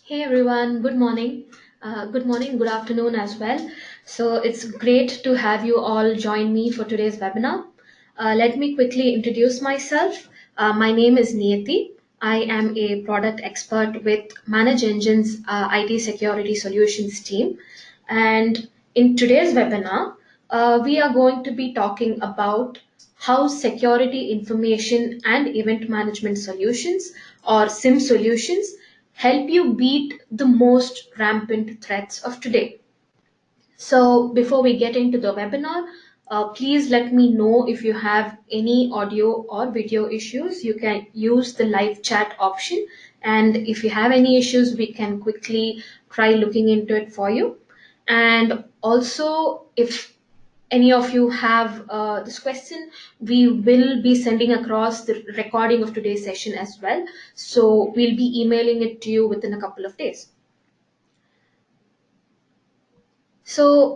Hey everyone, good morning. Good morning, good afternoon as well. So it's great to have you all join me for today's webinar. Let me quickly introduce myself. My name is Niyati. I am a product expert with Manage Engine's IT security solutions team. And in today's webinar, we are going to be talking about how security information and event management solutions or SIM solutions help you beat the most rampant threats of today. So before we get into the webinar, please let me know if you have any audio or video issues. You can use the live chat option. And if you have any issues, we can quickly try looking into it for you. And also, if any of you have this question, we will be sending across the recording of today's session as well. So we'll be emailing it to you within a couple of days. So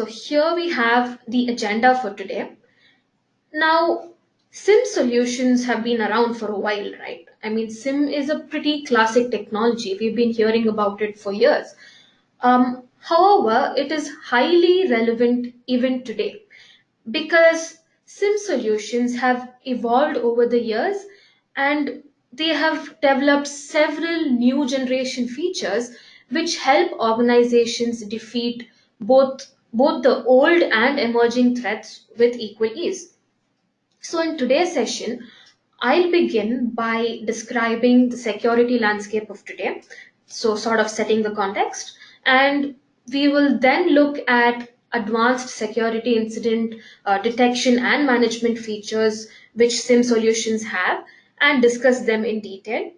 here we have the agenda for today. Now, SIM solutions have been around for a while, right? I mean, SIM is a pretty classic technology. We've been hearing about it for years. However, it is highly relevant even today because SIM solutions have evolved over the years and they have developed several new generation features which help organizations defeat both the old and emerging threats with equal ease. So in today's session, I'll begin by describing the security landscape of today, so sort of setting the context, and we will then look at advanced security incident detection and management features which SIM solutions have and discuss them in detail.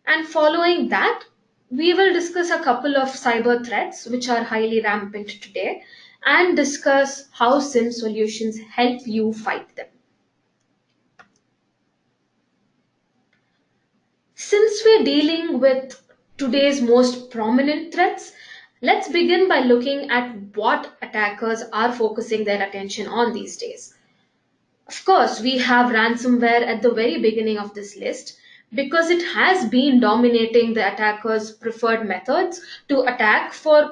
And following that, we will discuss a couple of cyber threats which are highly rampant today and discuss how SIM solutions help you fight them. Since we're dealing with today's most prominent threats, let's begin by looking at what attackers are focusing their attention on these days. Of course, we have ransomware at the very beginning of this list because it has been dominating the attackers' preferred methods to attack for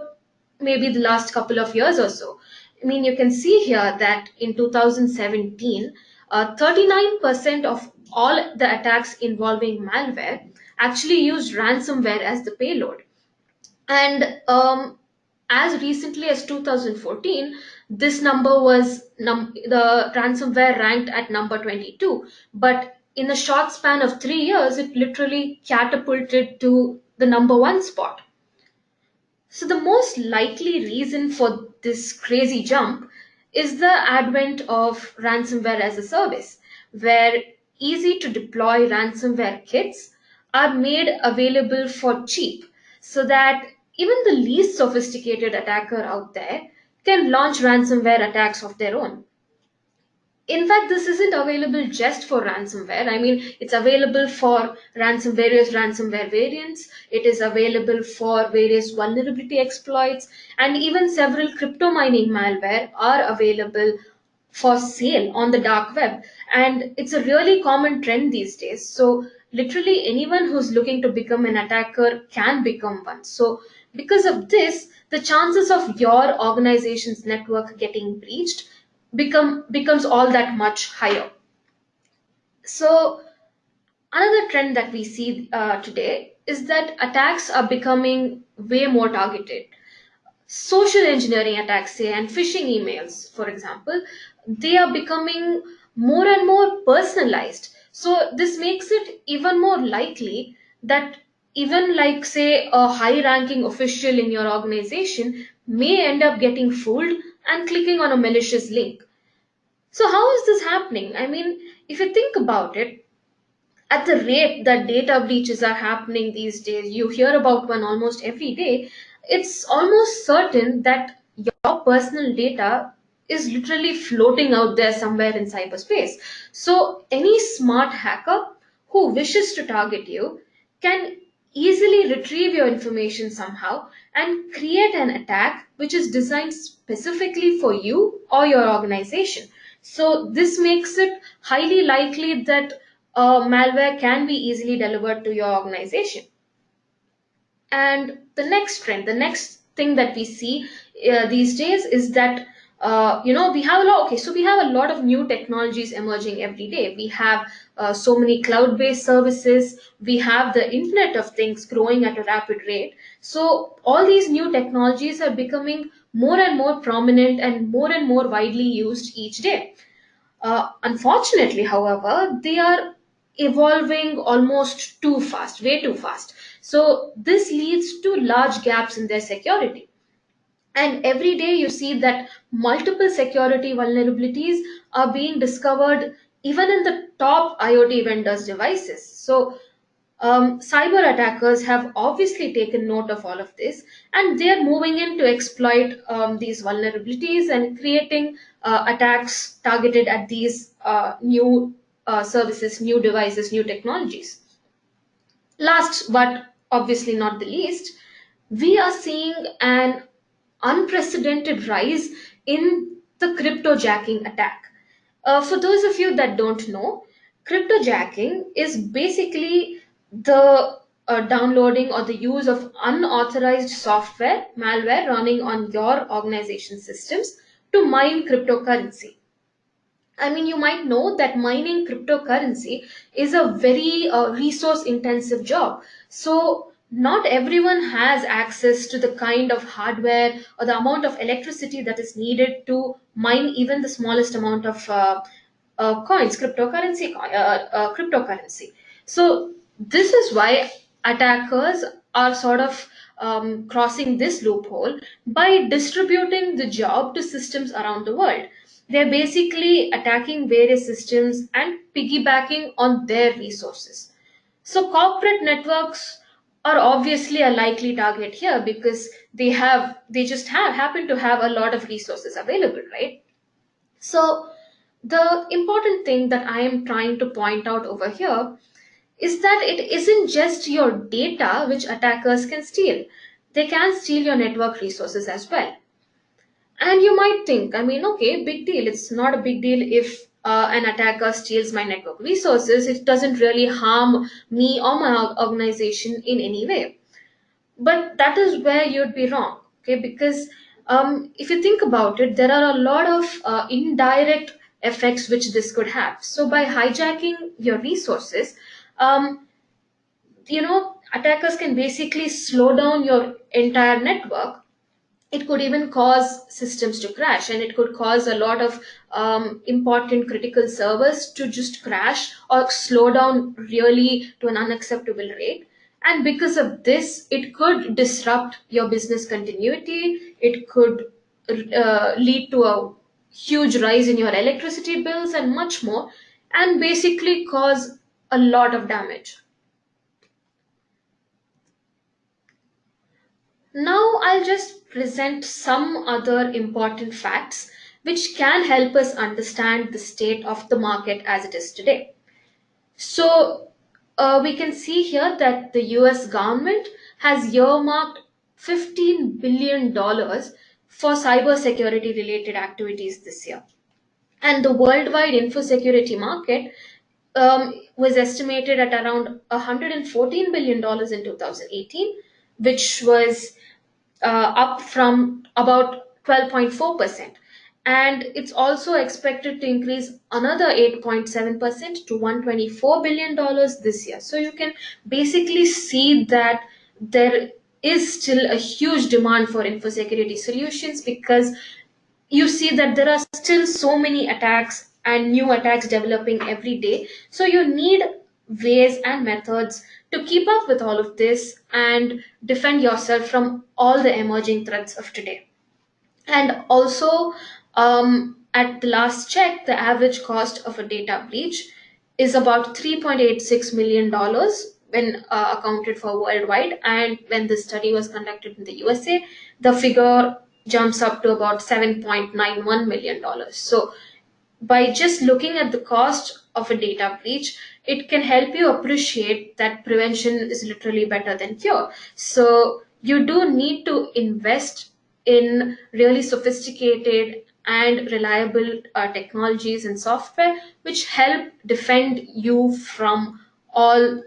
maybe the last couple of years or so. I mean, you can see here that in 2017, 39% of all the attacks involving malware actually used ransomware as the payload. And as recently as 2014, this number was the ransomware ranked at number 22. But in a short span of 3 years, it literally catapulted to the number one spot. So, the most likely reason for this crazy jump is the advent of ransomware as a service, where easy to deploy ransomware kits are made available for cheap so that even the least sophisticated attacker out there can launch ransomware attacks of their own. In fact, this isn't available just for ransomware. I mean, it's available for various ransomware variants. It is available for various vulnerability exploits, and even several crypto mining malware are available for sale on the dark web. And it's a really common trend these days. So literally anyone who's looking to become an attacker can become one. So because of this, the chances of your organization's network getting breached becomes all that much higher. So another trend that we see today is that attacks are becoming way more targeted. Social engineering attacks, say, and phishing emails, for example, they are becoming more and more personalized. So this makes it even more likely that even like say a high ranking official in your organization may end up getting fooled and clicking on a malicious link. So, how is this happening? I mean, if you think about it, at the rate that data breaches are happening these days, you hear about one almost every day, it's almost certain that your personal data is literally floating out there somewhere in cyberspace. So, any smart hacker who wishes to target you can easily retrieve your information somehow and create an attack which is designed specifically for you or your organization. So, this makes it highly likely that malware can be easily delivered to your organization. And the next trend, the next thing that we see these days is that we have a lot. Okay, so we have a lot of new technologies emerging every day. We have so many cloud-based services. We have the Internet of Things growing at a rapid rate. So all these new technologies are becoming more and more prominent and more widely used each day. Unfortunately, however, they are evolving almost too fast, way too fast. So this leads to large gaps in their security. And every day you see that multiple security vulnerabilities are being discovered even in the top IoT vendors' devices. So cyber attackers have obviously taken note of all of this, and they are moving in to exploit these vulnerabilities and creating attacks targeted at these new services, new devices, new technologies. Last but obviously not the least, we are seeing an unprecedented rise in the cryptojacking attack. For those of you that don't know, cryptojacking is basically the downloading or the use of unauthorized software, malware running on your organization systems to mine cryptocurrency. I mean, you might know that mining cryptocurrency is a very resource intensive job. So, not everyone has access to the kind of hardware or the amount of electricity that is needed to mine even the smallest amount of coins, cryptocurrency. So, this is why attackers are sort of crossing this loophole by distributing the job to systems around the world. They're basically attacking various systems and piggybacking on their resources. So corporate networks are obviously a likely target here because they just have happen to have a lot of resources available, right? So the important thing that I am trying to point out over here is that it isn't just your data which attackers can steal. They can steal your network resources as well. And you might think, I mean, okay, big deal. It's not a big deal if an attacker steals my network resources. It doesn't really harm me or my organization in any way. But that is where you'd be wrong, okay? Because if you think about it, there are a lot of indirect effects which this could have. So by hijacking your resources, um, attackers can basically slow down your entire network. It could even cause systems to crash, and it could cause a lot of important critical servers to just crash or slow down really to an unacceptable rate. And because of this, it could disrupt your business continuity. It could lead to a huge rise in your electricity bills and much more, and basically cause a lot of damage. Now, I'll just present some other important facts which can help us understand the state of the market as it is today. So, we can see here that the US government has earmarked $15 billion for cybersecurity related activities this year. And the worldwide infosecurity market was estimated at around $114 billion in 2018, which was up from about 12.4%. And it's also expected to increase another 8.7% to $124 billion this year. So you can basically see that there is still a huge demand for infosecurity solutions because you see that there are still so many attacks and new attacks developing every day. So you need ways and methods to keep up with all of this and defend yourself from all the emerging threats of today. And also, at the last check, the average cost of a data breach is about $3.86 million when accounted for worldwide. And when this study was conducted in the USA, the figure jumps up to about $7.91 million. So by just looking at the cost of a data breach, it can help you appreciate that prevention is literally better than cure. So you do need to invest in really sophisticated and reliable technologies and software which help defend you from all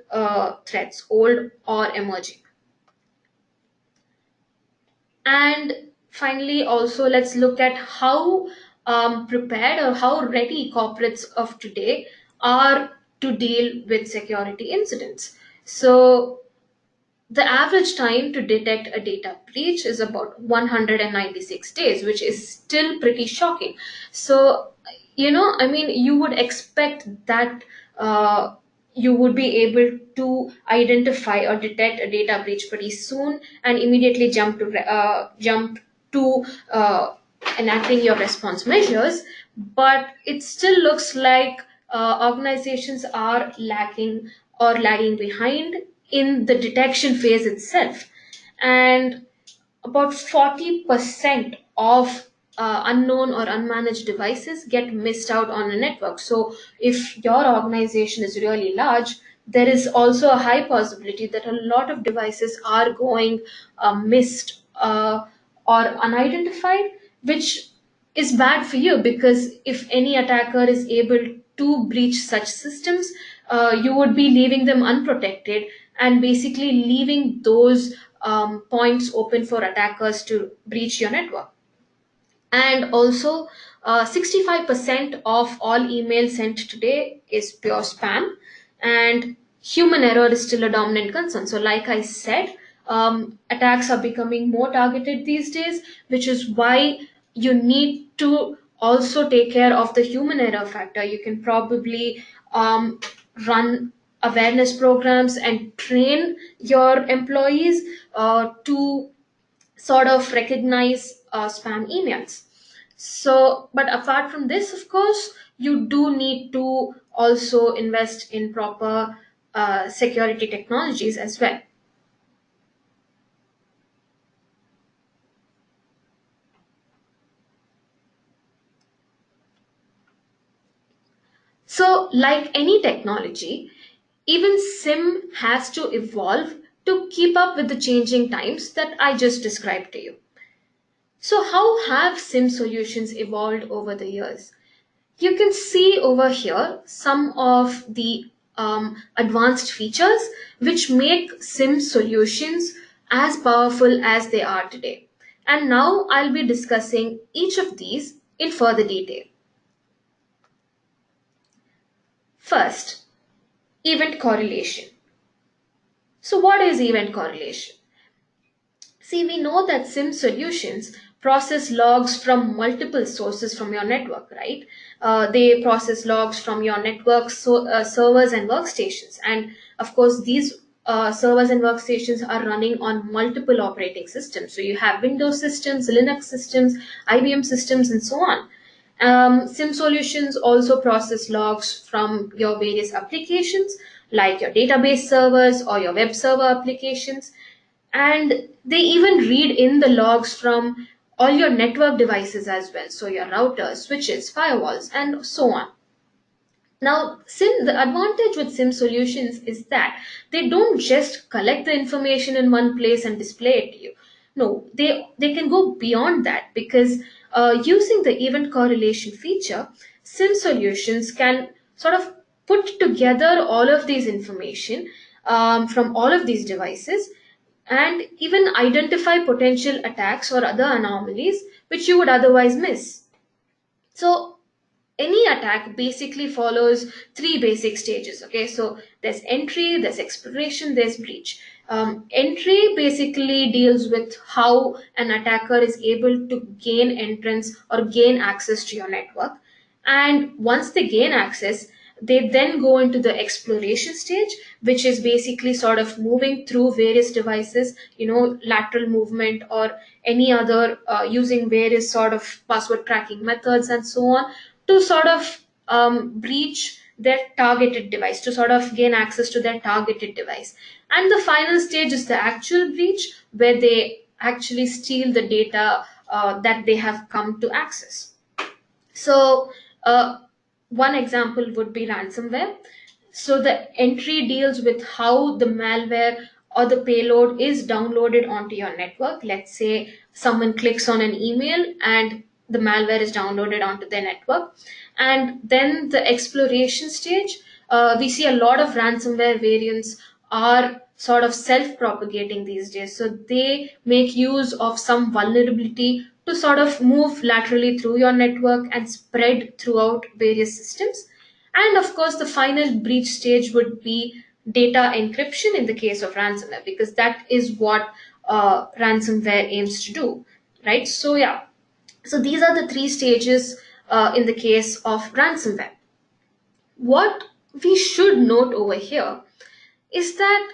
threats, old or emerging. And finally, also, let's look at how prepared or how ready corporates of today are to deal with security incidents. So, the average time to detect a data breach is about 196 days, which is still pretty shocking. So, I mean, you would expect that uh, you would be able to identify or detect a data breach pretty soon and immediately jump to enacting your response measures. But it still looks like organizations are lacking or lagging behind in the detection phase itself. And about 40% of unknown or unmanaged devices get missed out on a network. So, if your organization is really large, there is also a high possibility that a lot of devices are going missed or unidentified, which is bad for you because if any attacker is able to breach such systems, you would be leaving them unprotected and basically leaving those points open for attackers to breach your network. And also, 65% of all emails sent today is pure spam, and human error is still a dominant concern. So, like I said, attacks are becoming more targeted these days, which is why you need to also take care of the human error factor. You can probably run awareness programs and train your employees to sort of recognize spam emails. So, but apart from this, of course, you do need to also invest in proper security technologies as well. So, like any technology, even SIM has to evolve to keep up with the changing times that I just described to you. So, how have SIM solutions evolved over the years? You can see over here some of the advanced features which make SIM solutions as powerful as they are today. And now I'll be discussing each of these in further detail. First, event correlation. So, what is event correlation? See, we know that SIM solutions process logs from multiple sources from your network, right? They process logs from your network servers and workstations. And of course, these servers and workstations are running on multiple operating systems. So you have Windows systems, Linux systems, IBM systems, and so on. SIM solutions also process logs from your various applications, like your database servers or your web server applications, and they even read in the logs from all your network devices as well, so your routers, switches, firewalls, and so on. Now, the advantage with SIM solutions is that they don't just collect the information in one place and display it to you. No, they can go beyond that because using the event correlation feature, SIM solutions can sort of put together all of these information from all of these devices and even identify potential attacks or other anomalies which you would otherwise miss. So, any attack basically follows three basic stages. Okay, so there's entry, there's exploration, there's breach. Entry basically deals with how an attacker is able to gain entrance or gain access to your network, and once they gain access, they then go into the exploration stage, which is basically sort of moving through various devices, lateral movement or any other using various sort of password cracking methods and so on to sort of breach their targeted device, to sort of gain access to their targeted device. And the final stage is the actual breach, where they actually steal the data that they have come to access. So, one example would be ransomware. So, the entry deals with how the malware or the payload is downloaded onto your network. Let's say someone clicks on an email and the malware is downloaded onto their network. And then the exploration stage, we see a lot of ransomware variants are sort of self-propagating these days. So they make use of some vulnerability to sort of move laterally through your network and spread throughout various systems. And of course, the final breach stage would be data encryption in the case of ransomware, because that is what ransomware aims to do, right? So yeah, so these are the three stages in the case of ransomware. What we should note over here is that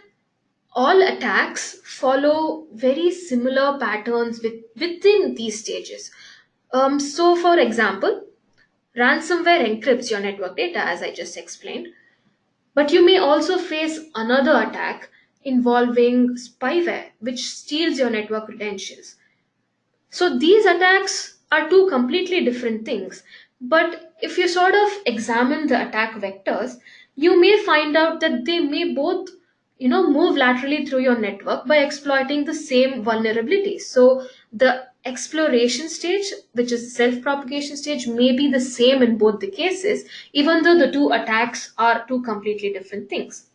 all attacks follow very similar patterns within these stages. So, for example, ransomware encrypts your network data, as I just explained, but you may also face another attack involving spyware, which steals your network credentials. So these attacks are two completely different things. But if you sort of examine the attack vectors, you may find out that they may both, move laterally through your network by exploiting the same vulnerabilities. So the exploration stage, which is the self-propagation stage, may be the same in both the cases, even though the two attacks are two completely different things.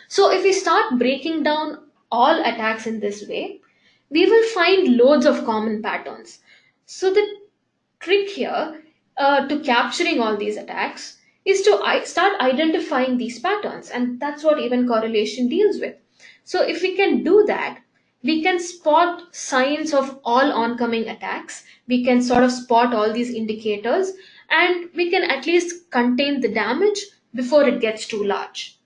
So if we start breaking down all attacks in this way, we will find loads of common patterns. So the trick here to capturing all these attacks is to start identifying these patterns, and that's what event correlation deals with. So if we can do that, we can spot signs of all oncoming attacks, we can sort of spot all these indicators, and we can at least contain the damage before it gets too large.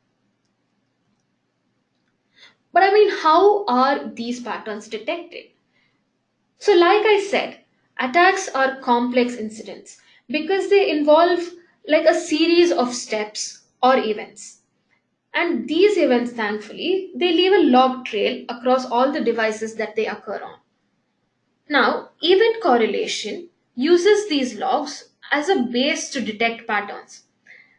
But I mean, how are these patterns detected? So, like I said, attacks are complex incidents because they involve like a series of steps or events. And these events, thankfully, they leave a log trail across all the devices that they occur on. Now, event correlation uses these logs as a base to detect patterns,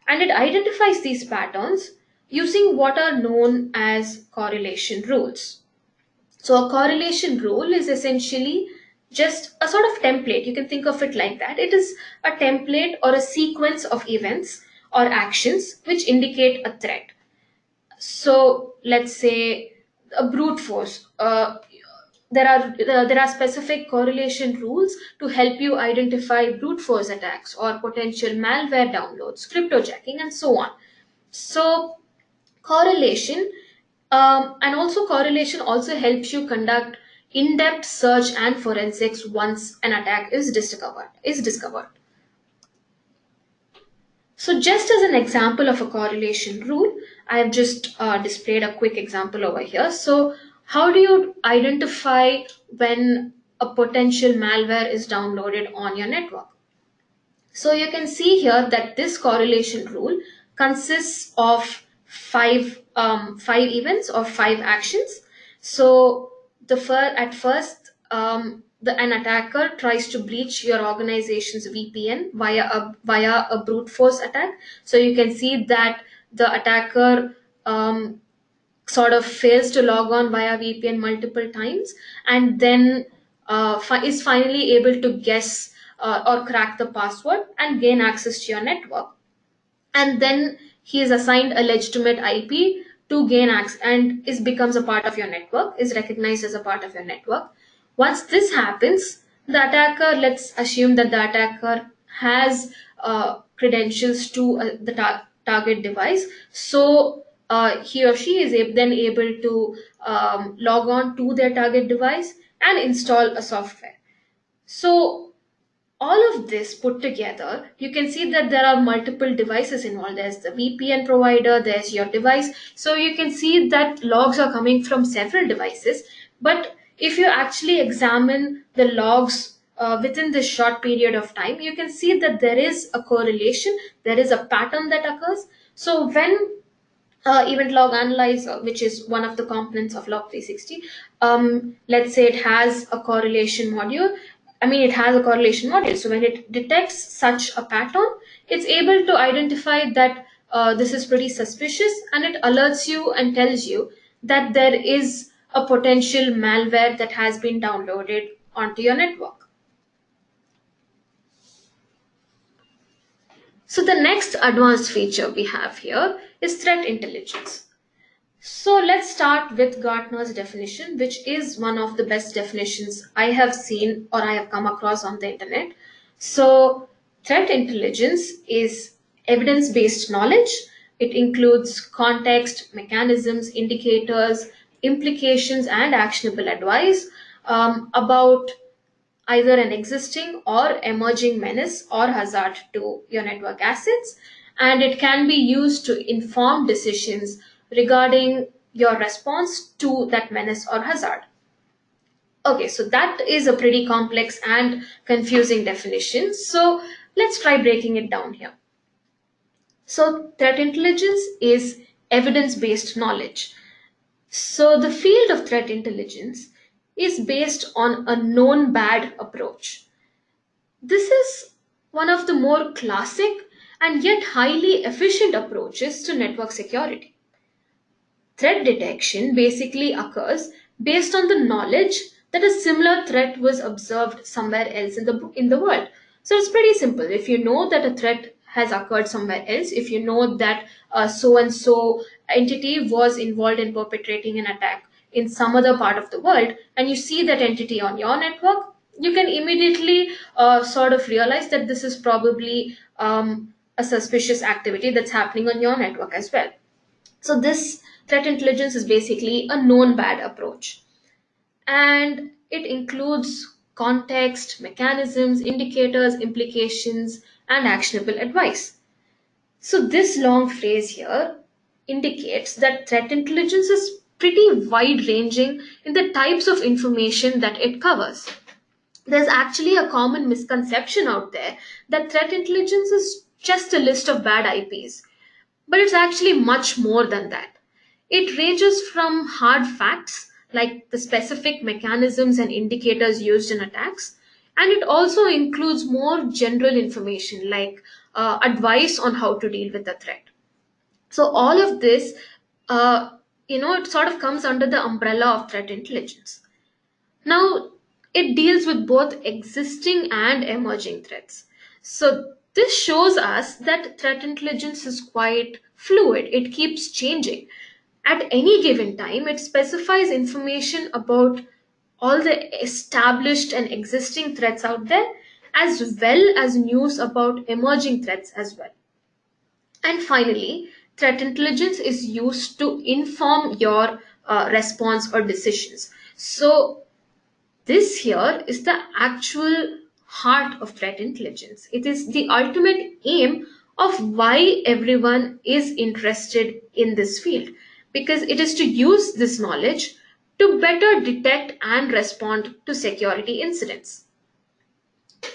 and it identifies these patterns using what are known as correlation rules. So, a correlation rule is essentially just a sort of template. You can think of it like that. It is a template or a sequence of events or actions which indicate a threat. So, let's say a brute force. There are specific correlation rules to help you identify brute force attacks or potential malware downloads, cryptojacking, and so on. So, correlation and also correlation also helps you conduct in-depth search and forensics once an attack is discovered. So just as an example of a correlation rule, I have just displayed a quick example over here. So how do you identify when a potential malware is downloaded on your network? So you can see here that this correlation rule consists of five events or five actions. So at first, an attacker tries to breach your organization's VPN via a brute force attack. So you can see that the attacker sort of fails to log on via VPN multiple times, and then is finally able to guess or crack the password and gain access to your network. And then he is assigned a legitimate IP to gain access and is becomes a part of your network, is recognized as a part of your network. Once this happens, the attacker, let's assume that the attacker has credentials to target device. So he or she is then able to log on to their target device and install a software. So all of this put together, you can see that there are multiple devices involved. There's the VPN provider, there's your device. So you can see that logs are coming from several devices. But if you actually examine the logs within this short period of time, you can see that there is a correlation, there is a pattern that occurs. So when event log analyzer, which is one of the components of log 360, let's say it has a correlation module. I mean, it has a correlation module. So when it detects such a pattern, it's able to identify that this is pretty suspicious, and it alerts you and tells you that there is a potential malware that has been downloaded onto your network. So the next advanced feature we have here is threat intelligence. So let's start with Gartner's definition, which is one of the best definitions I have seen or I have come across on the internet. So, threat intelligence is evidence based knowledge. It includes context, mechanisms, indicators, implications, and actionable advice about either an existing or emerging menace or hazard to your network assets, and it can be used to inform decisions regarding your response to that menace or hazard. Okay, so that is a pretty complex and confusing definition. So let's try breaking it down here. So, threat intelligence is evidence based knowledge. So, the field of threat intelligence is based on a known bad approach. This is one of the more classic and yet highly efficient approaches to network security. Threat detection basically occurs based on the knowledge that a similar threat was observed somewhere else in the world. So it's pretty simple. If you know that a threat has occurred somewhere else, if you know that so and so entity was involved in perpetrating an attack in some other part of the world, and you see that entity on your network, you can immediately sort of realize that this is probably a suspicious activity that's happening on your network as well. So this threat intelligence is basically a known bad approach. And it includes context, mechanisms, indicators, implications, and actionable advice. So this long phrase here indicates that threat intelligence is pretty wide ranging in the types of information that it covers. There's actually a common misconception out there that threat intelligence is just a list of bad IPs, but it's actually much more than that. It ranges from hard facts, like the specific mechanisms and indicators used in attacks, and it also includes more general information, like advice on how to deal with the threat. So, all of this, uh, it sort of comes under the umbrella of threat intelligence. Now, it deals with both existing and emerging threats. So, this shows us that threat intelligence is quite fluid, it keeps changing. At any given time, it specifies information about all the established and existing threats out there, as well as news about emerging threats as well. And finally, threat intelligence is used to inform your response or decisions. So, this here is the actual heart of threat intelligence. It is the ultimate aim of why everyone is interested in this field, because it is to use this knowledge to better detect and respond to security incidents.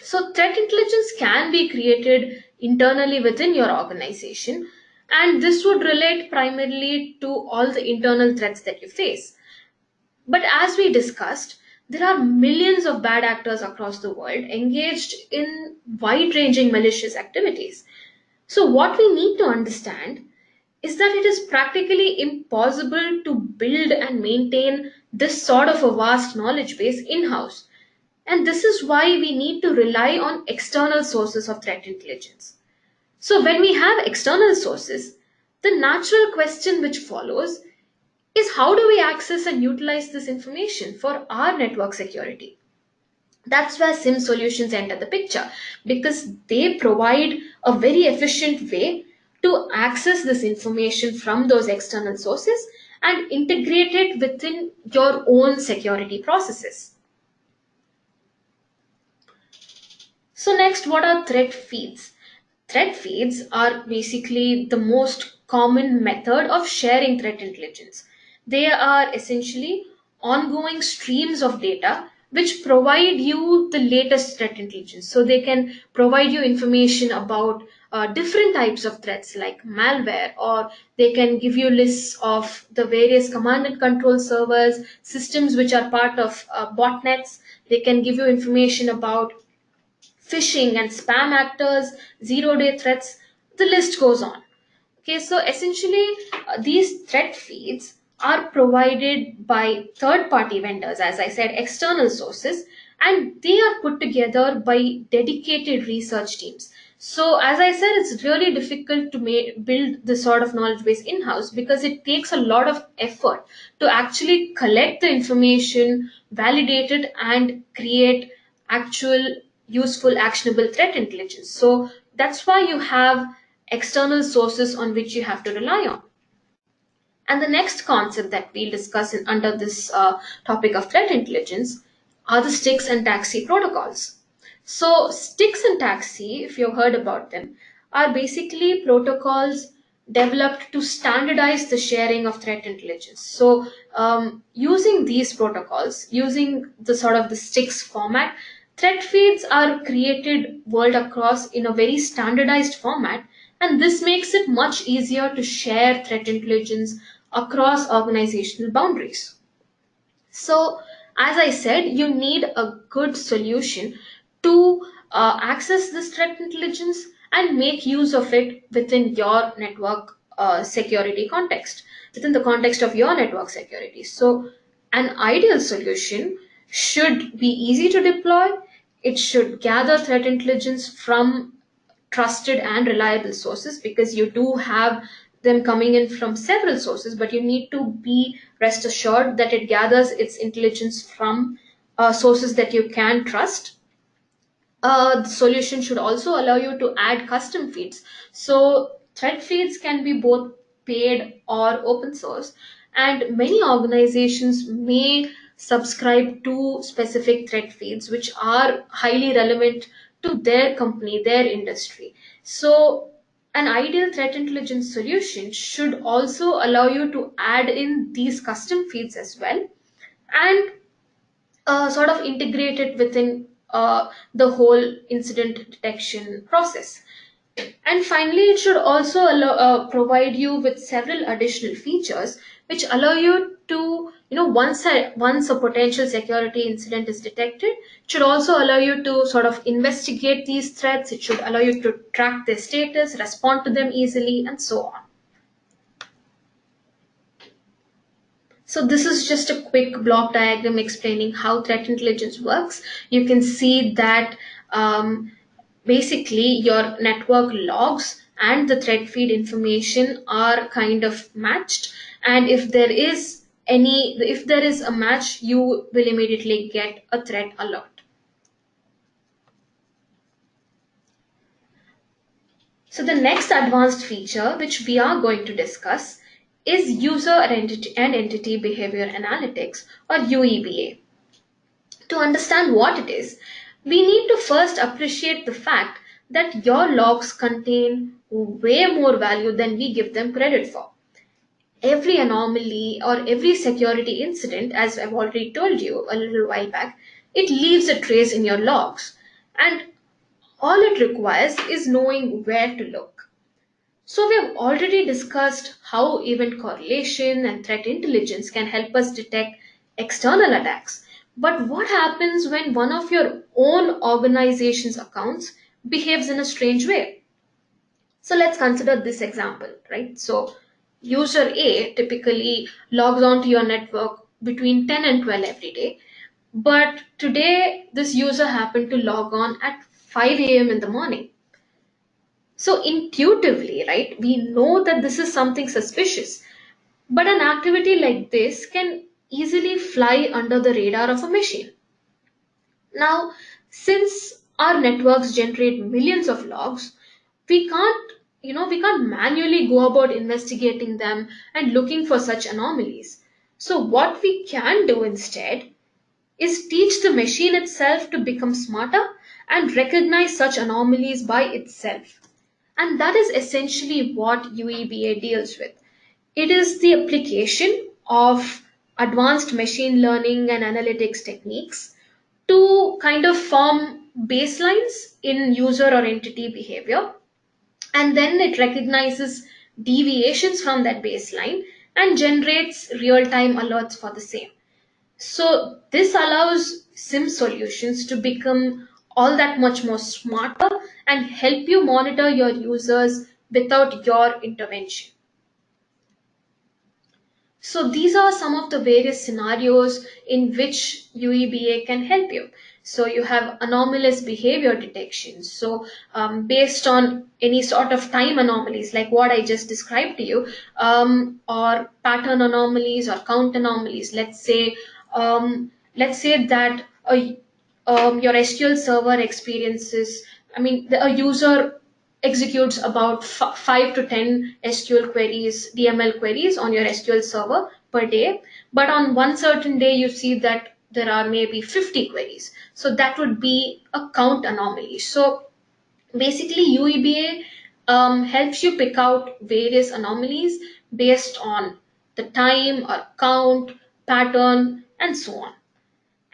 So, threat intelligence can be created internally within your organization, and this would relate primarily to all the internal threats that you face. But as we discussed, there are millions of bad actors across the world engaged in wide ranging malicious activities. So, what we need to understand is that it is practically impossible to build and maintain this sort of a vast knowledge base in house. And this is why we need to rely on external sources of threat intelligence. So, when we have external sources, the natural question which follows is how do we access and utilize this information for our network security? That's where SIM solutions enter the picture, because they provide a very efficient way to access this information from those external sources and integrate it within your own security processes. So, next, what are threat feeds? Threat feeds are basically the most common method of sharing threat intelligence. They are essentially ongoing streams of data which provide you the latest threat intelligence. So, they can provide you information about different types of threats like malware, or they can give you lists of the various command and control servers, systems which are part of botnets. They can give you information about phishing and spam actors, zero day threats, the list goes on. Okay, so essentially, these threat feeds are provided by third party vendors, as I said, external sources, and they are put together by dedicated research teams. So, as I said, it's really difficult to build this sort of knowledge base in house because it takes a lot of effort to actually collect the information, validate it, and create actual useful, actionable threat intelligence. So, that's why you have external sources on which you have to rely on. And the next concept that we'll discuss under this topic of threat intelligence are the sticks and taxi protocols. So, sticks and taxi, if you've heard about them, are basically protocols developed to standardize the sharing of threat intelligence. So, using these protocols, using the sort of the sticks format, threat feeds are created world across in a very standardized format, and this makes it much easier to share threat intelligence across organizational boundaries. So, as I said, you need a good solution to access this threat intelligence and make use of it within your network security context, within the context of your network security. So, an ideal solution should be easy to deploy. It should gather threat intelligence from trusted and reliable sources, because you do have them coming in from several sources, but you need to be rest assured that it gathers its intelligence from sources that you can trust. The solution should also allow you to add custom feeds. So thread feeds can be both paid or open source, and many organizations may subscribe to specific thread feeds which are highly relevant to their company, their industry. So an ideal threat intelligence solution should also allow you to add in these custom feeds as well, and sort of integrate it within the whole incident detection process. And finally, it should also provide you with several additional features which allow you to, once a potential security incident is detected, it should also allow you to sort of investigate these threats. It should allow you to track their status, respond to them easily, and so on. So this is just a quick block diagram explaining how threat intelligence works. You can see that basically your network logs and the threat feed information are kind of matched. And if there is a match, you will immediately get a threat alert. So the next advanced feature which we are going to discuss is user and entity behavior analytics, or UEBA. To understand what it is, we need to first appreciate the fact that your logs contain way more value than we give them credit for. Every anomaly or every security incident, as I've already told you a little while back, it leaves a trace in your logs. And all it requires is knowing where to look. So, we have already discussed how event correlation and threat intelligence can help us detect external attacks. But what happens when one of your own organization's accounts behaves in a strange way? So, let's consider this example, right? So, user A typically logs onto your network between 10 and 12 every day. But today, this user happened to log on at 5 a.m. in the morning. So intuitively, right, we know that this is something suspicious, but an activity like this can easily fly under the radar of a machine. Now, since our networks generate millions of logs, we can't manually go about investigating them and looking for such anomalies. So what we can do instead is teach the machine itself to become smarter and recognize such anomalies by itself. And that is essentially what UEBA deals with. It is the application of advanced machine learning and analytics techniques to kind of form baselines in user or entity behavior, and then it recognizes deviations from that baseline and generates real time alerts for the same. So this allows SIM solutions to become all that much more smarter and help you monitor your users without your intervention. So these are some of the various scenarios in which UEBA can help you. So you have anomalous behavior detection. So based on any sort of time anomalies, like what I just described to you, or pattern anomalies or count anomalies. Let's say that your SQL server experiences. I mean, a user executes about 5 to 10 SQL queries, DML queries on your SQL server per day. But on one certain day, you see that there are maybe 50 queries. So that would be a count anomaly. So basically, UEBA helps you pick out various anomalies based on the time or count, pattern, and so on.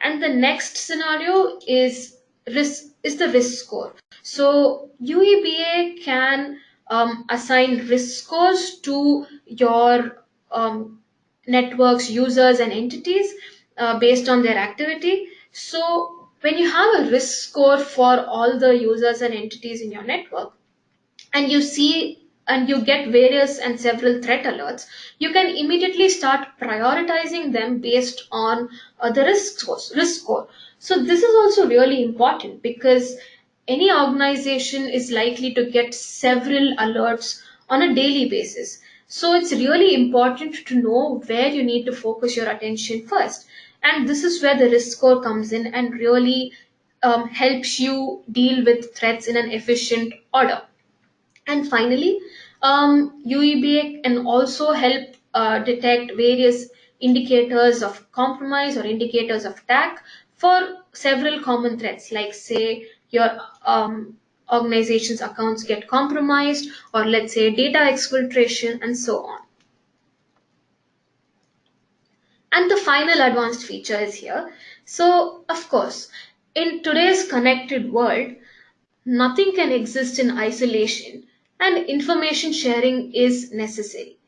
And the next scenario is the risk score. So UEBA can assign risk scores to your networks, users, and entities based on their activity. So when you have a risk score for all the users and entities in your network, and you see and you get various and several threat alerts, you can immediately start prioritizing them based on the risk score. So this is also really important because any organization is likely to get several alerts on a daily basis. So it's really important to know where you need to focus your attention first. And this is where the risk score comes in and really helps you deal with threats in an efficient order. And finally, UEBA can also help detect various indicators of compromise or indicators of attack for several common threats, like, say, your organization's accounts get compromised, or let's say data exfiltration, and so on. And the final advanced feature is here. So, of course, in today's connected world, nothing can exist in isolation, and information sharing is necessary.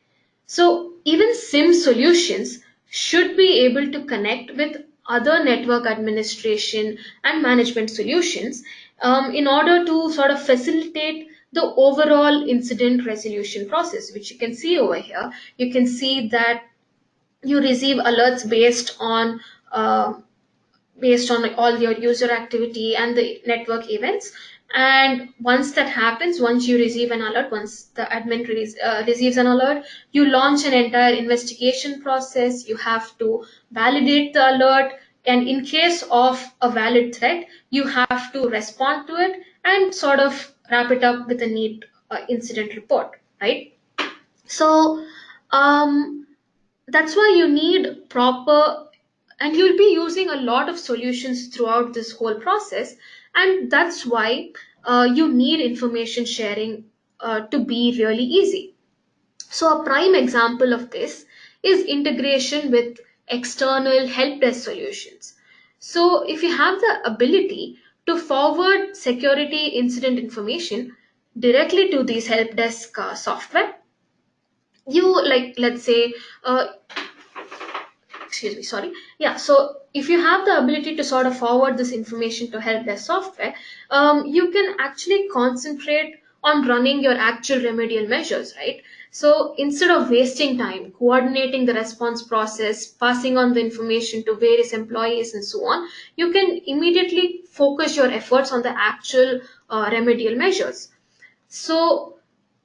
So, even SIM solutions should be able to connect with other network administration and management solutions in order to sort of facilitate the overall incident resolution process, which you can see over here. You can see that you receive alerts uh, based on like all your user activity and the network events. And once that happens, once you receive an alert, once the admin receives an alert, you launch an entire investigation process. You have to validate the alert, and in case of a valid threat, you have to respond to it and sort of wrap it up with a neat incident report, right? So that's why you need proper, and you'll be using a lot of solutions throughout this whole process. And that's why you need information sharing to be really easy. So a prime example of this is integration with external help desk solutions. So if you have the ability to forward security incident information directly to these help desk software, you, like, let's say, excuse me, sorry, yeah, so if you have the ability to sort of forward this information to help desk software, you can actually concentrate on running your actual remedial measures, right? So instead of wasting time coordinating the response process, passing on the information to various employees and so on, you can immediately focus your efforts on the actual remedial measures. So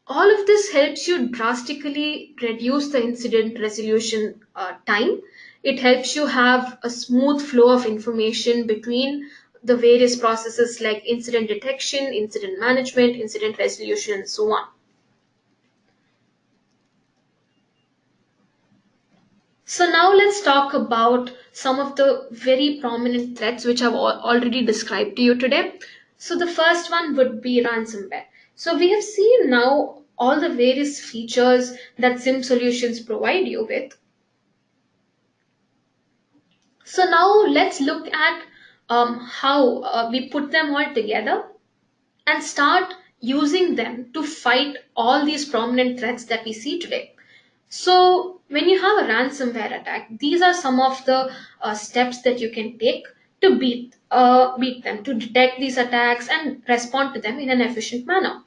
all of this helps you drastically reduce the incident resolution time. It helps you have a smooth flow of information between the various processes like incident detection, incident management, incident resolution, and so on. So now let's talk about some of the very prominent threats which I've already described to you today. So the first one would be ransomware. So we have seen now all the various features that SIM solutions provide you with. So now let's look at how we put them all together and start using them to fight all these prominent threats that we see today. So, when you have a ransomware attack, these are some of the steps that you can take to beat them, to detect these attacks and respond to them in an efficient manner.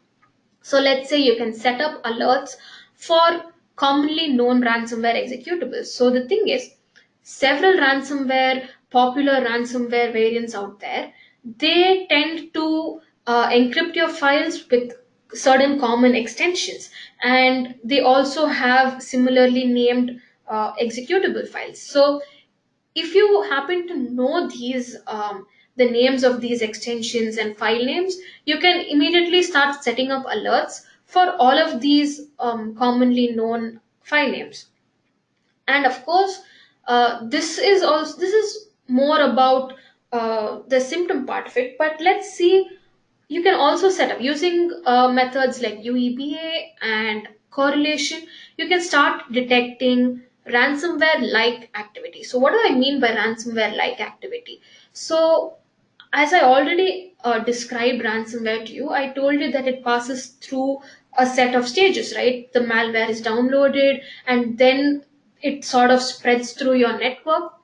So, let's say you can set up alerts for commonly known ransomware executables. So, the thing is, several ransomware popular ransomware variants out there, they tend to encrypt your files with certain common extensions, and they also have similarly named executable files. So if you happen to know these the names of these extensions and file names, you can immediately start setting up alerts for all of these commonly known file names. And of course, this is more about the symptom part of it, but let's see. You can also set up using methods like UEBA and correlation. You can start detecting ransomware like activity. So what do I mean by ransomware like activity? So as I already described ransomware to you, I told you that it passes through a set of stages, right? The malware is downloaded, and then it sort of spreads through your network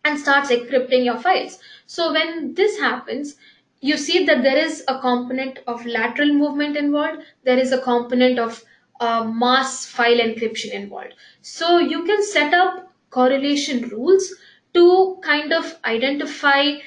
and starts encrypting your files. So when this happens, you see that there is a component of lateral movement involved, there is a component of mass file encryption involved. So you can set up correlation rules to kind of identify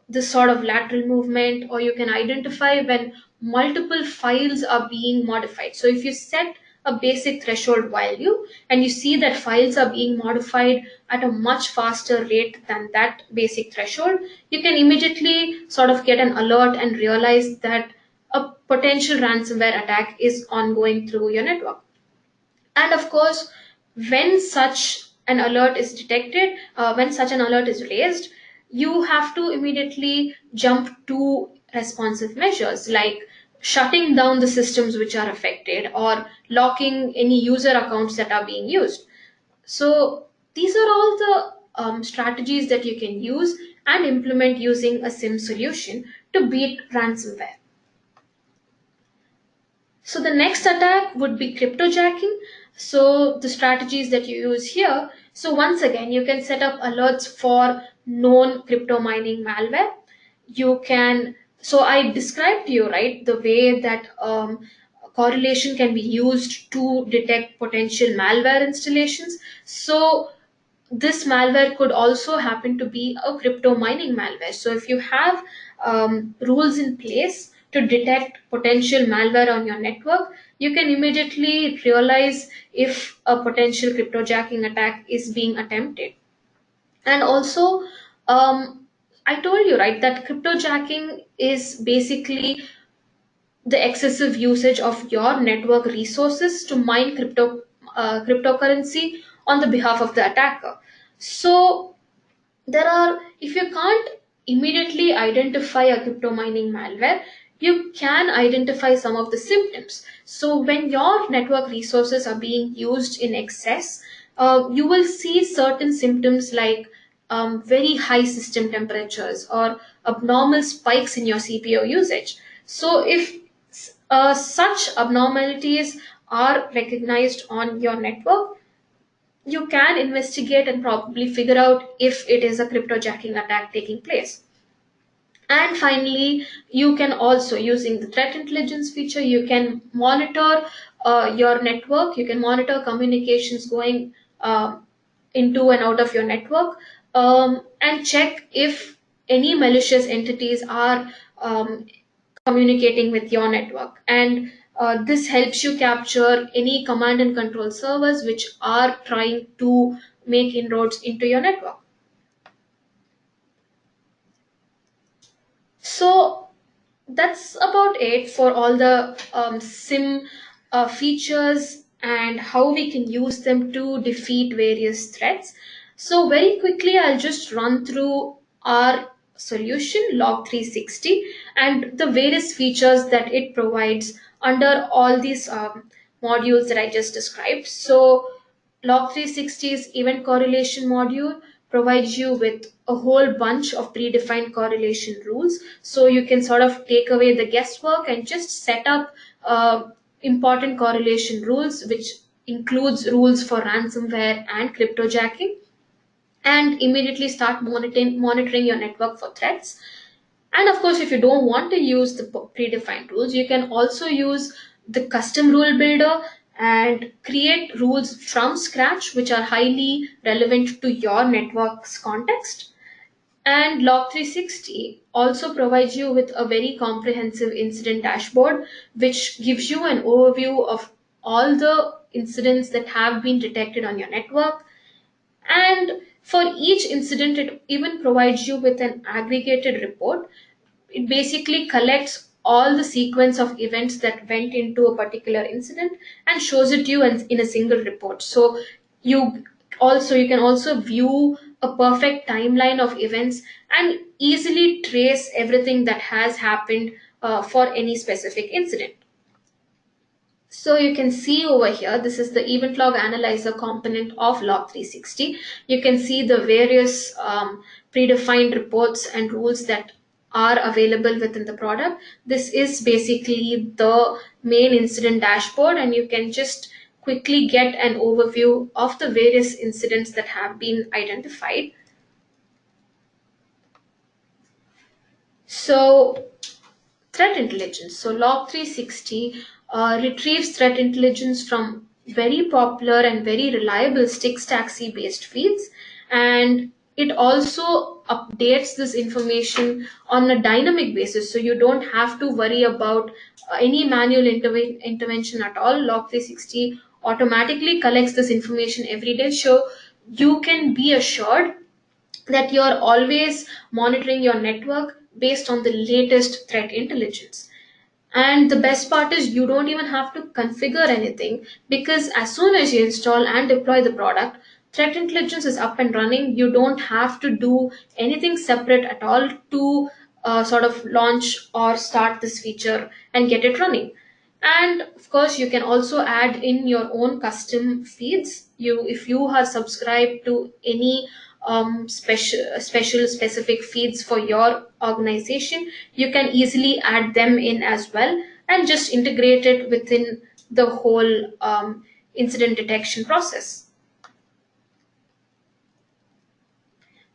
this sort of lateral movement, or you can identify when multiple files are being modified. So if you set a basic threshold value and you see that files are being modified at a much faster rate than that basic threshold, you can immediately sort of get an alert and realize that a potential ransomware attack is ongoing through your network. And of course, when such an alert is detected, when such an alert is raised, you have to immediately jump to responsive measures like shutting down the systems which are affected or locking any user accounts that are being used. So these are all the strategies that you can use and implement using a SIM solution to beat ransomware. So the next attack would be cryptojacking. So the strategies that you use here. So once again, you can set up alerts for known crypto mining malware. You can. So I described to you, right, the way that correlation can be used to detect potential malware installations. So this malware could also happen to be a crypto mining malware. So if you have rules in place to detect potential malware on your network, you can immediately realize if a potential cryptojacking attack is being attempted. And also, I told you, right, that cryptojacking is basically the excessive usage of your network resources to mine cryptocurrency on the behalf of the attacker. So there are, if you can't immediately identify a crypto mining malware, you can identify some of the symptoms. So when your network resources are being used in excess, you will see certain symptoms like very high system temperatures or abnormal spikes in your cpu usage. So if such abnormalities are recognized on your network, you can investigate and probably figure out if it is a cryptojacking attack taking place. And finally, you can also, using the threat intelligence feature, you can monitor your network, you can monitor communications going into and out of your network, and check if any malicious entities are communicating with your network. And this helps you capture any command and control servers which are trying to make inroads into your network. So that's about it for all the sim features and how we can use them to defeat various threats. So very quickly, I'll just run through our solution log 360 and the various features that it provides under all these modules that I just described. So log 360's event correlation module provides you with a whole bunch of predefined correlation rules. So you can sort of take away the guesswork and just set up important correlation rules, which includes rules for ransomware and cryptojacking, and immediately start monitoring your network for threats. And of course, if you don't want to use the predefined rules, you can also use the custom rule builder and create rules from scratch which are highly relevant to your network's context. And Log 360 also provides you with a very comprehensive incident dashboard, which gives you an overview of all the incidents that have been detected on your network. And for each incident, it even provides you with an aggregated report. It basically collects all the sequence of events that went into a particular incident and shows it to you in a single report. So you you can also view a perfect timeline of events and easily trace everything that has happened for any specific incident. So you can see over here, this is the event log analyzer component of Log 360. You can see the various predefined reports and rules that are available within the product. This is basically the main incident dashboard, and you can just quickly get an overview of the various incidents that have been identified. So threat intelligence. So Log 360 retrieves threat intelligence from very popular and very reliable Stix taxi based feeds, and it also updates this information on a dynamic basis. So you don't have to worry about any manual intervention at all. Log 360 automatically collects this information every day. So you can be assured that you're always monitoring your network based on the latest threat intelligence. And the best part is you don't even have to configure anything, because as soon as you install and deploy the product, threat intelligence is up and running. You don't have to do anything separate at all to sort of launch or start this feature and get it running. And of course, you can also add in your own custom feeds. If you are subscribed to any special specific feeds for your organization, you can easily add them in as well and just integrate it within the whole incident detection process.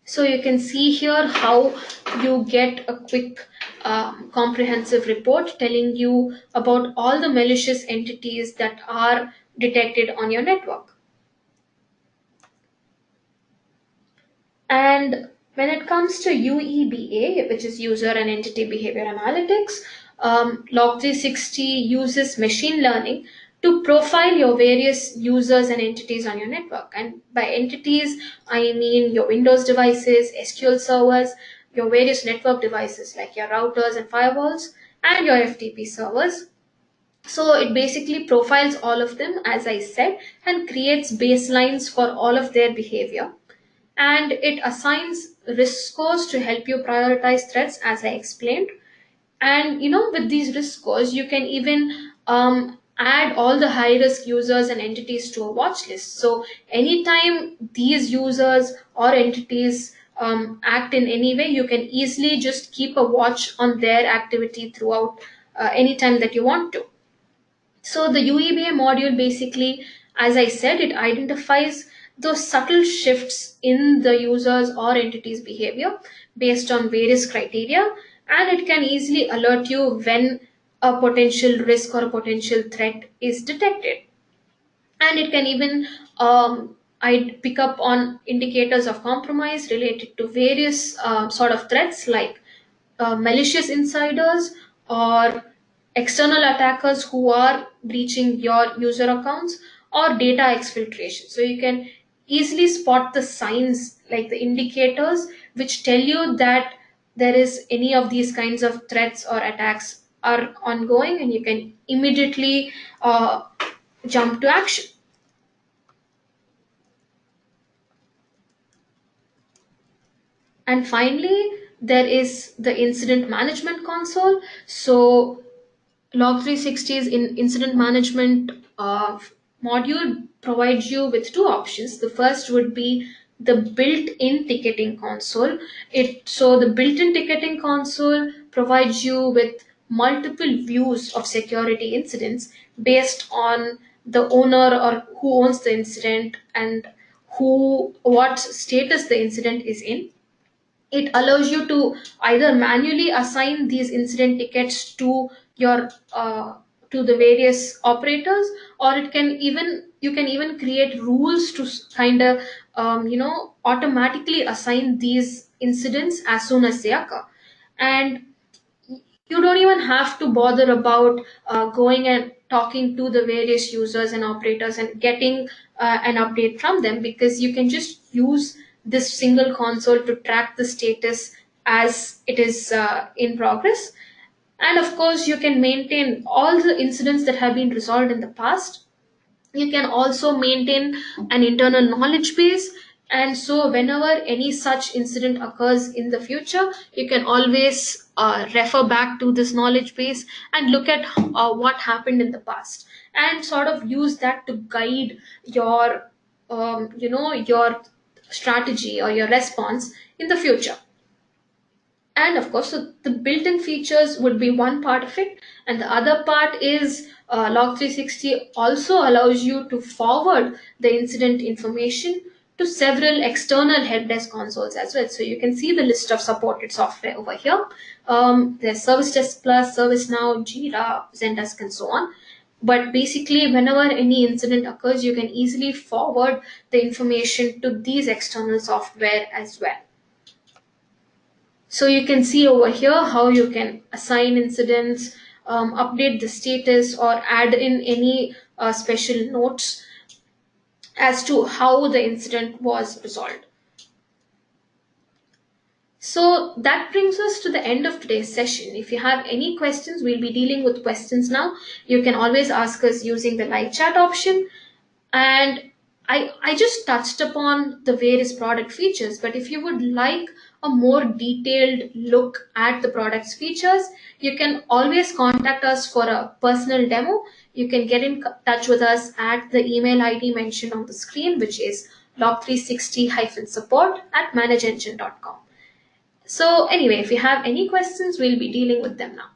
So you can see here how you get a quick comprehensive report telling you about all the malicious entities that are detected on your network. And when it comes to UEBA, which is User and Entity Behavior Analytics, Log 360 uses machine learning to profile your various users and entities on your network. And by entities, I mean your Windows devices, SQL servers, your various network devices like your routers and firewalls, and your FTP servers. So it basically profiles all of them, as I said, and creates baselines for all of their behavior, and it assigns risk scores to help you prioritize threats, as I explained. And with these risk scores, you can even add all the high risk users and entities to a watch list. So anytime these users or entities act in any way, you can easily just keep a watch on their activity throughout any time that you want to. So the UEBA module basically, as I said, it identifies those subtle shifts in the users or entities behavior based on various criteria, and it can easily alert you when a potential risk or a potential threat is detected. And it can even I pick up on indicators of compromise related to various sort of threats like malicious insiders or external attackers who are breaching your user accounts, or data exfiltration. So you can easily spot the signs, like the indicators which tell you that there is any of these kinds of threats or attacks are ongoing, and you can immediately jump to action. And finally, there is the incident management console. So Log 360's incident management module provides you with two options. The first would be the built-in ticketing console. The built-in ticketing console provides you with multiple views of security incidents based on the owner or who owns the incident and what status the incident is in. It allows you to either manually assign these incident tickets your to the various operators, or it can even you can even create rules to kind of automatically assign these incidents as soon as they occur. And you don't even have to bother about going and talking to the various users and operators and getting an update from them, because you can just use this single console to track the status as it is in progress. And of course, you can maintain all the incidents that have been resolved in the past. You can also maintain an internal knowledge base, and so whenever any such incident occurs in the future, you can always refer back to this knowledge base and look at what happened in the past, and sort of use that to guide your your strategy or your response in the future. And of course, so the built-in features would be one part of it, and the other part is log 360 also allows you to forward the incident information to several external help desk consoles as well. So you can see the list of supported software over here. There's Service Desk Plus, ServiceNow, Jira, Zendesk, and so on. But basically, whenever any incident occurs, you can easily forward the information to these external software as well. So you can see over here how you can assign incidents, update the status, or add in any special notes as to how the incident was resolved. So that brings us to the end of today's session. If you have any questions, we'll be dealing with questions now. You can always ask us using the live chat option. And I just touched upon the various product features, but if you would like a more detailed look at the product's features, you can always contact us for a personal demo. You can get in touch with us at the email ID mentioned on the screen, which is log360-support at manageengine.com. So anyway, if you have any questions, we'll be dealing with them now.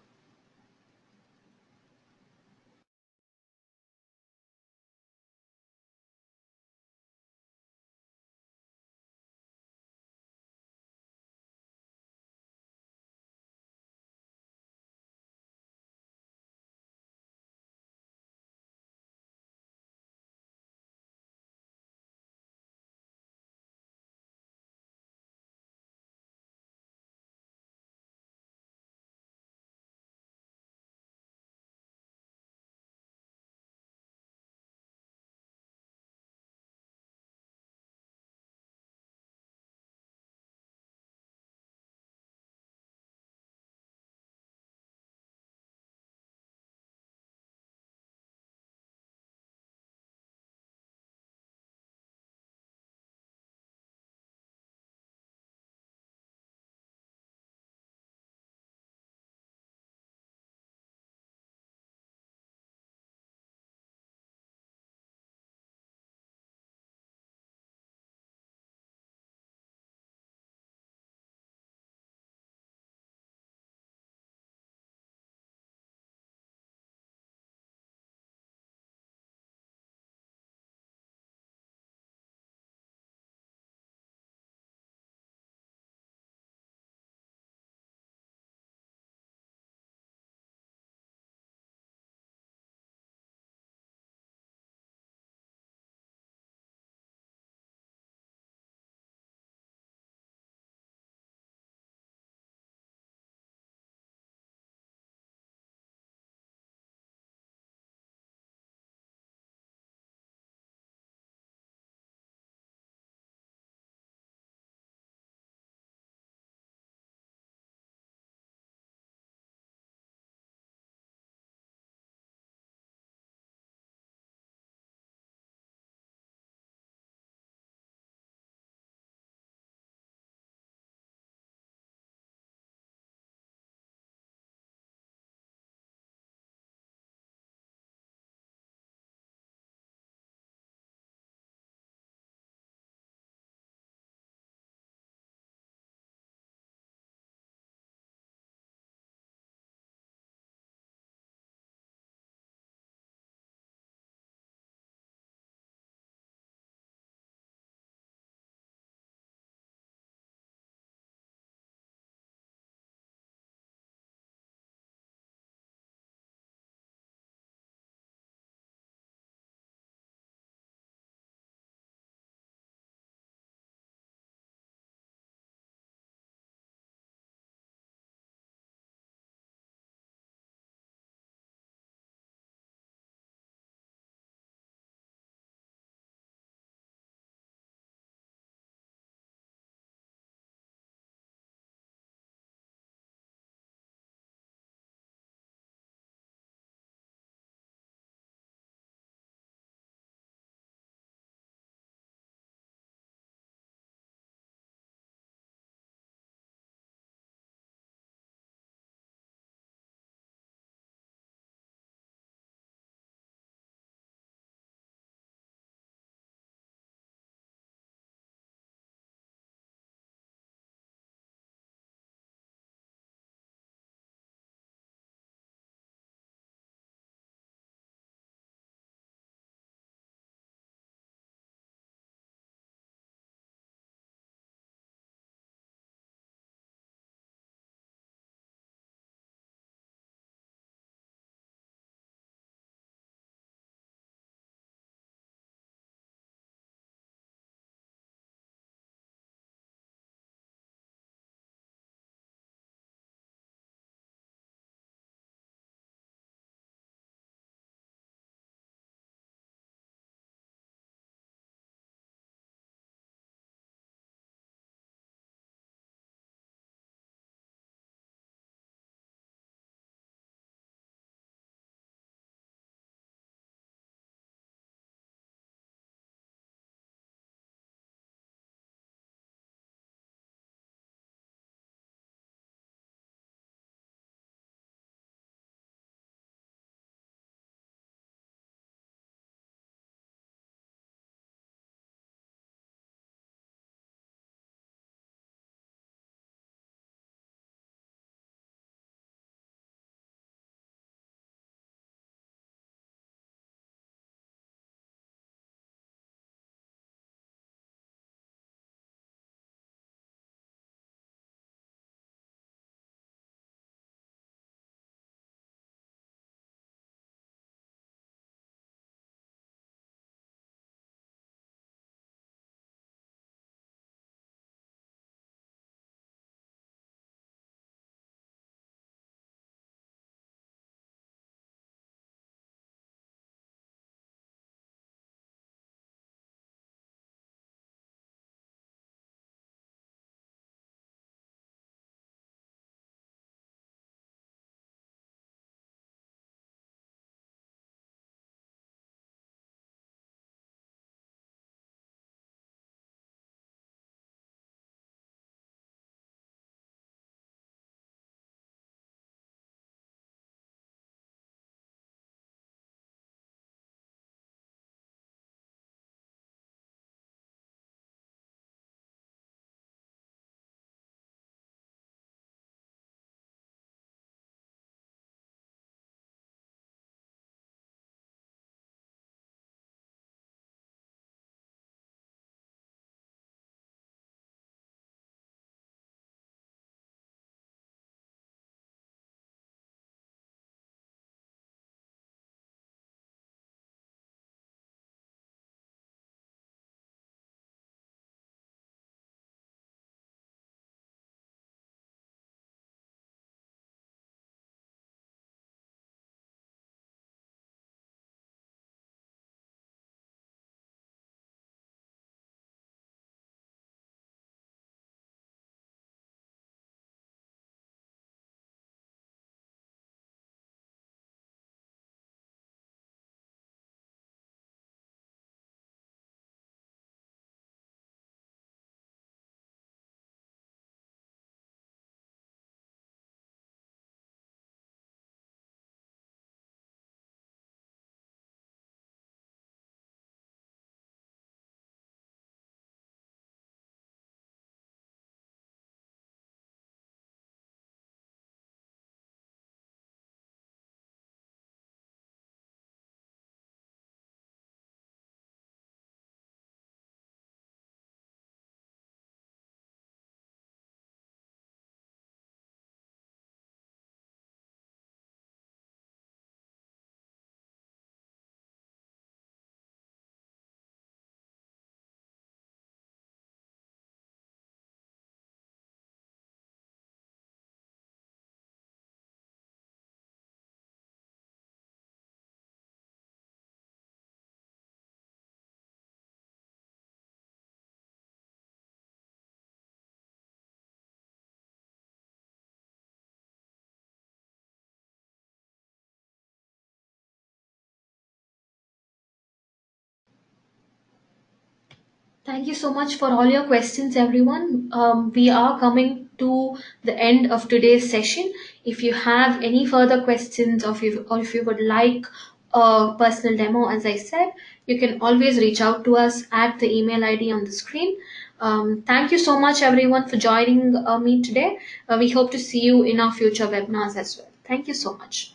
Thank you so much for all your questions, everyone. We are coming to the end of today's session. If you have any further questions, or if you would like a personal demo, as I said, you can always reach out to us at the email ID on the screen. Thank you so much, everyone, for joining me today. We hope to see you in our future webinars as well. Thank you so much.